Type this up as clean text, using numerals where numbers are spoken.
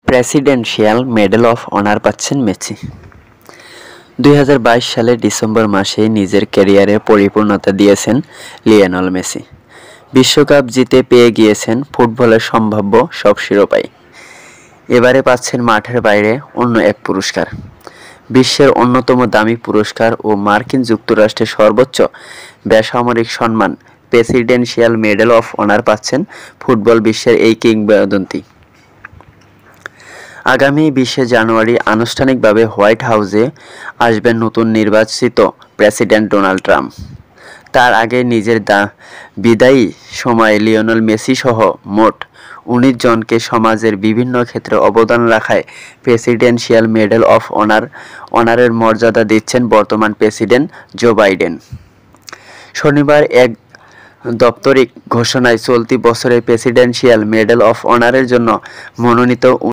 Presidential medal of honour পাচ্ছেন Messi. 2022 সালের December মাসেই নিজের ক্যারিয়ারে পরিপূর্ণতা দিয়েছেন লিওনেল মেসি। বিশ্বকাপ জিতে পেয়ে গিয়েছেন ফুটবলের সম্ভাব্য সব শিরোপাই। এবারে পাচ্ছেন মাঠের বাইরে অন্য এক পুরস্কার। বিশ্বের অন্যতম দামি পুরস্কার ও মার্কিন যুক্তরাষ্ট্রের সর্বোচ্চ বেসামরিক সম্মান প্রেসিডেন্সিয়াল মেডেল অফ অনার পাচ্ছেন ফুটবল বিশ্বের এই কিংবদন্তি। আগামী 20 জানুয়ারি আনুষ্ঠানিকভাবে হোয়াইট হাউসে আসবেন নতুন নির্বাচিত প্রেসিডেন্ট ডোনাল্ড ট্রাম্প। তার আগে নিজের বিদায়ী সময়ে লিওনেল মেসি সহ মোট 19 জনকে সমাজের বিভিন্ন ক্ষেত্রে অবদান রাখায় প্রেসিডেন্সিয়াল মেডেল অফ অনারের মর্যাদা দিচ্ছেন বর্তমান প্রেসিডেন্ট জো বাইডেন। শনিবার এক দাপ্তরিক ঘোষণায় চলতি বছরের প্রেসিডেন্সিয়াল মেডেল অফ অনারের জন্য মনোনীত